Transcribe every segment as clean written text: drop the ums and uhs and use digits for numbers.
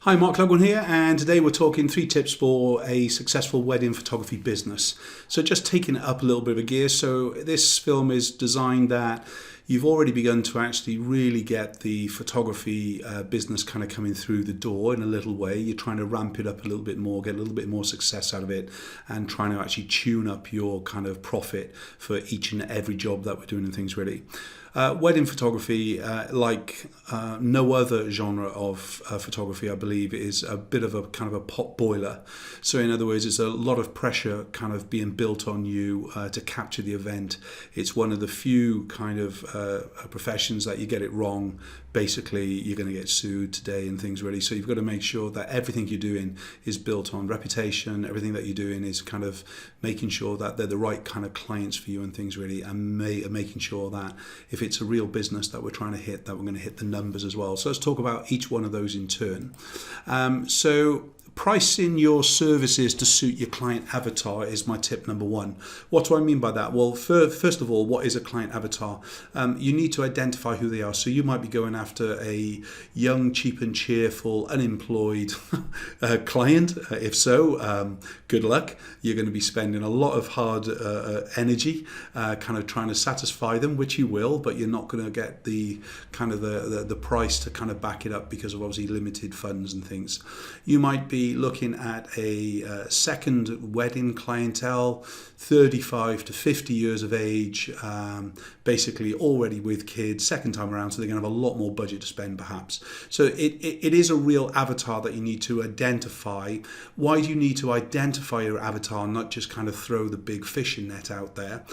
Hi, Mark Cleghorn here, and today we're talking 3 tips for a successful wedding photography business. So just taking it up a little bit of a gear. So this film is designed that you've already begun to actually really get the photography business kind of coming through the door in a little way. You're trying to ramp it up a little bit more, get a little bit more success out of it, and trying to actually tune up your kind of profit for each and every job that we're doing and things really. Wedding photography, like no other genre of photography, I believe, is a bit of a kind of a pot boiler. So in other words, it's a lot of pressure kind of being built on you to capture the event. It's one of the few kind of professions that you get it wrong, basically you're going to get sued today and things really. So you've got to make sure that everything you're doing is built on reputation. Everything that you're doing is kind of making sure that they're the right kind of clients for you and things really, and making sure that if it's a real business that we're trying to hit, that we're going to hit the numbers as well. So let's talk about each one of those in turn. So pricing your services to suit your client avatar is my tip number 1. What do I mean by that? Well, first of all, what is a client avatar? You need to identify who they are. So you might be going after a young, cheap and cheerful, unemployed client. If so, good luck. You're going to be spending a lot of hard energy kind of trying to satisfy them, which you will, but you're not going to get the kind of the price to kind of back it up because of obviously limited funds and things. You might be looking at a second wedding clientele, 35 to 50 years of age, basically already with kids, second time around, so they're going to have a lot more budget to spend perhaps. So it is a real avatar that you need to identify. Why do you need to identify your avatar, not just kind of throw the big fishing net out there?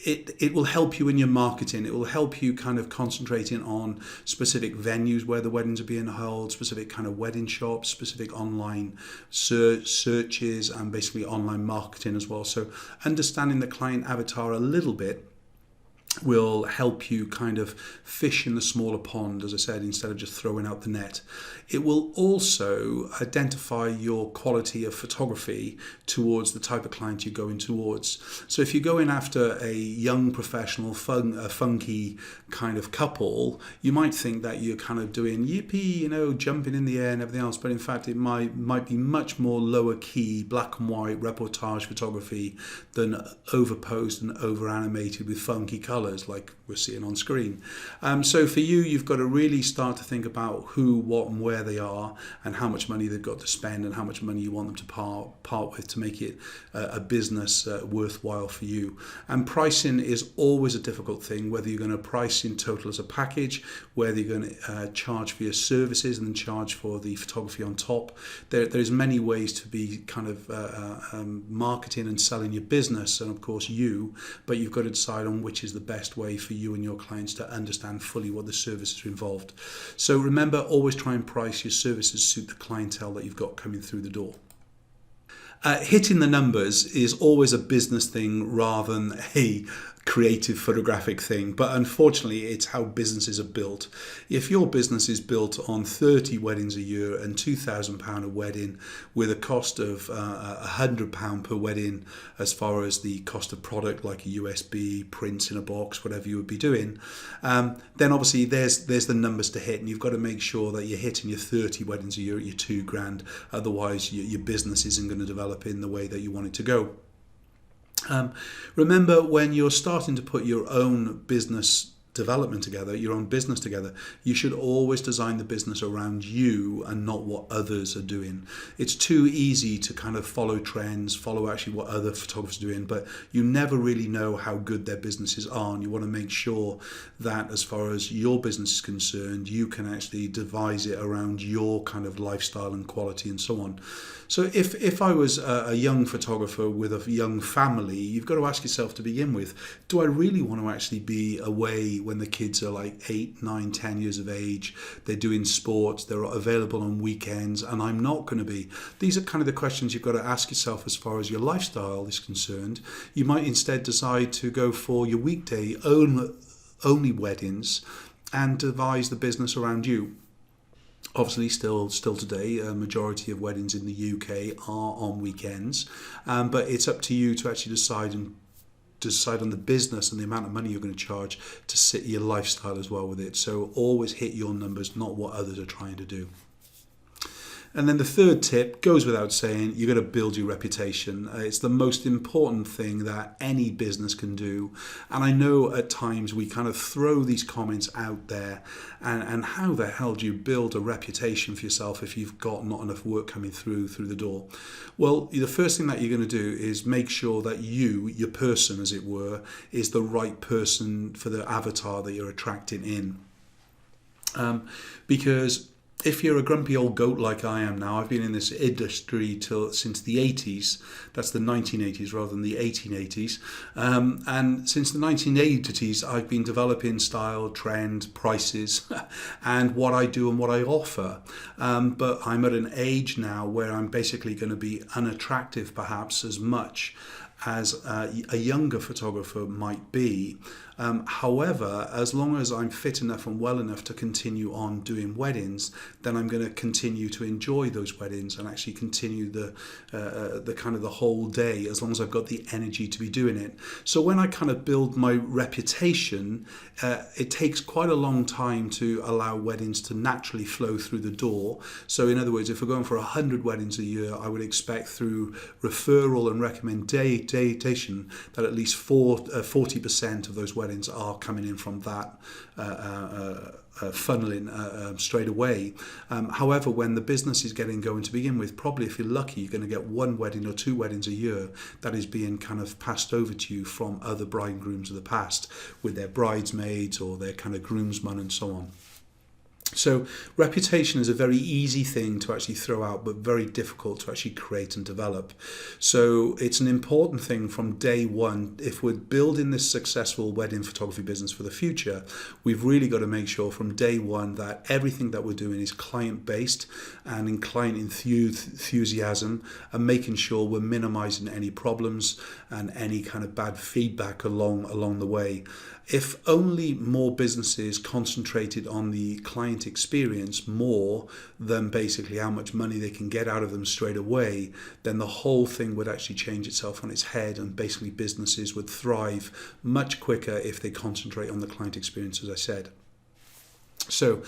It will help you in your marketing. It will help you kind of concentrating on specific venues where the weddings are being held, specific kind of wedding shops, specific online searches, and basically online marketing as well. So understanding the client avatar a little bit will help you kind of fish in the smaller pond, as I said, instead of just throwing out the net. It will also identify your quality of photography towards the type of client you're going towards. So if you're going after a young professional, funky kind of couple, you might think that you're kind of doing yippee, jumping in the air and everything else, but in fact it might be much more lower key, black and white reportage photography than overposed and over animated with funky colours like we're seeing on screen. So for you, you've got to really start to think about who, what and where they are, and how much money they've got to spend, and how much money you want them to part with to make it a business worthwhile for you. And pricing is always a difficult thing, whether you're going to price in total as a package, whether you're going to charge for your services and then charge for the photography on top. There's many ways to be kind of marketing and selling your business, and of course you, but you've got to decide on which is the best way for you and your clients to understand fully what the services are involved. So remember, always try and price your services suit the clientele that you've got coming through the door. Hitting the numbers is always a business thing rather than a creative photographic thing, but unfortunately it's how businesses are built. If your business is built on 30 weddings a year and £2,000 a wedding with a cost of £100 per wedding as far as the cost of product like a USB, prints in a box, whatever you would be doing, then obviously there's the numbers to hit, and you've got to make sure that you're hitting your 30 weddings a year at your £2,000, otherwise your business isn't going to develop in the way that you want it to go. Remember, when you're starting to put your own business development together, your own business together, you should always design the business around you and not what others are doing. It's too easy to kind of follow trends, follow actually what other photographers are doing, but you never really know how good their businesses are, and you want to make sure that as far as your business is concerned, you can actually devise it around your kind of lifestyle and quality and so on. So if I was a young photographer with a young family, you've got to ask yourself to begin with, do I really want to actually be away when the kids are like 8, 9, 10 years of age? They're doing sports, they're available on weekends, and I'm not going to be. These are kind of the questions you've got to ask yourself as far as your lifestyle is concerned. You might instead decide to go for your weekday only weddings and devise the business around you. Obviously, still today, a majority of weddings in the UK are on weekends, but it's up to you to actually decide on the business and the amount of money you're going to charge to sit your lifestyle as well with it. So always hit your numbers, not what others are trying to do. And then the third tip goes without saying, you've got to build your reputation. It's the most important thing that any business can do. And I know at times we kind of throw these comments out there, and how the hell do you build a reputation for yourself if you've got not enough work coming through the door? Well, the first thing that you're going to do is make sure that your person, as it were, is the right person for the avatar that you're attracting in. Because if you're a grumpy old goat like I am now, I've been in this industry since the 80s. That's the 1980s rather than the 1880s. And since the 1980s, I've been developing style, trend, prices, and what I do and what I offer. But I'm at an age now where I'm basically going to be unattractive perhaps as much as a younger photographer might be. However, as long as I'm fit enough and well enough to continue on doing weddings, then I'm going to continue to enjoy those weddings and actually continue the kind of the whole day, as long as I've got the energy to be doing it. So when I kind of build my reputation, it takes quite a long time to allow weddings to naturally flow through the door. So in other words, if we're going for 100 weddings a year, I would expect through referral and recommendation that at least 40% of those weddings are coming in from that funneling straight away. However, when the business is getting going to begin with, probably if you're lucky, you're going to get one wedding or two weddings a year that is being kind of passed over to you from other bride and grooms of the past with their bridesmaids or their kind of groomsmen and so on. So reputation is a very easy thing to actually throw out, but very difficult to actually create and develop. So it's an important thing from day one. If we're building this successful wedding photography business for the future, we've really got to make sure from day one that everything that we're doing is client-based and in client enthusiasm, and making sure we're minimizing any problems and any kind of bad feedback along the way. If only more businesses concentrated on the client experience more than basically how much money they can get out of them straight away, then the whole thing would actually change itself on its head, and basically businesses would thrive much quicker if they concentrate on the client experience, as I said. So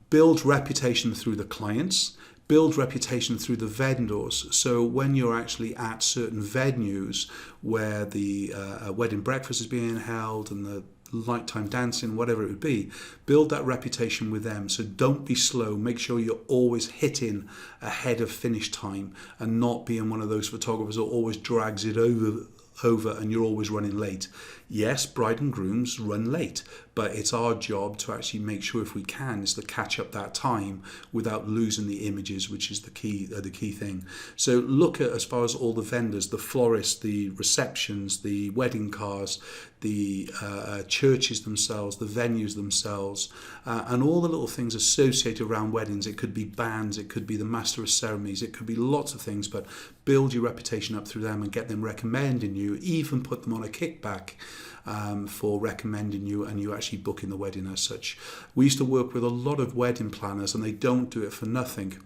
build reputation through the clients. Build reputation through the vendors. So when you're actually at certain venues where the wedding breakfast is being held and the nighttime dancing, whatever it would be, build that reputation with them. So don't be slow. Make sure you're always hitting ahead of finish time and not being one of those photographers who always drags it over and you're always running late. Yes, bride and grooms run late, but it's our job to actually make sure, if we can, is to catch up that time without losing the images, which is the key thing. So look at, as far as all the vendors, the florists, the receptions, the wedding cars, the churches themselves, the venues themselves, and all the little things associated around weddings. It could be bands, it could be the master of ceremonies, it could be lots of things, but build your reputation up through them and get them recommending you, even put them on a kickback for recommending you and you actually booking the wedding as such. We used to work with a lot of wedding planners and they don't do it for nothing.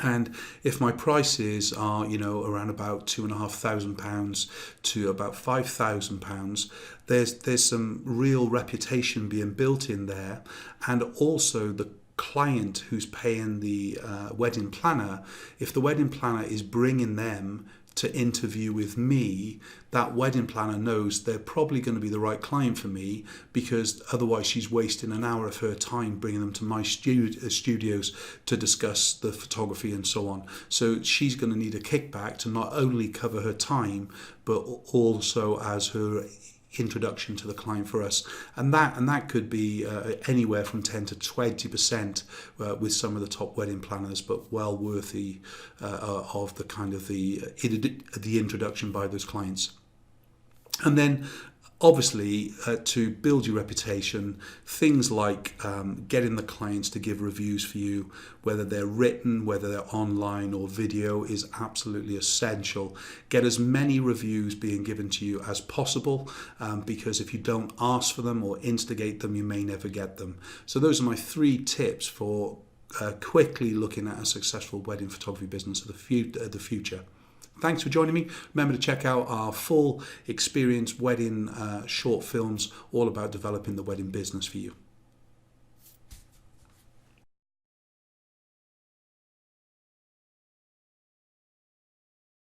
And if my prices are, around about £2,500 to about £5,000, there's some real reputation being built in there, and also the client who's paying the wedding planner, if the wedding planner is bringing them to interview with me, that wedding planner knows they're probably going to be the right client for me, because otherwise she's wasting an hour of her time bringing them to my studios to discuss the photography and so on. So she's going to need a kickback to not only cover her time, but also as her introduction to the client for us, and that could be anywhere from 10 to 20% with some of the top wedding planners, but well worthy of the kind of the introduction by those clients. And then obviously, to build your reputation, things like getting the clients to give reviews for you, whether they're written, whether they're online or video, is absolutely essential. Get as many reviews being given to you as possible, because if you don't ask for them or instigate them, you may never get them. So those are my 3 tips for quickly looking at a successful wedding photography business of the future. Thanks for joining me. Remember to check out our full Xperience wedding short films, all about developing the wedding business for you.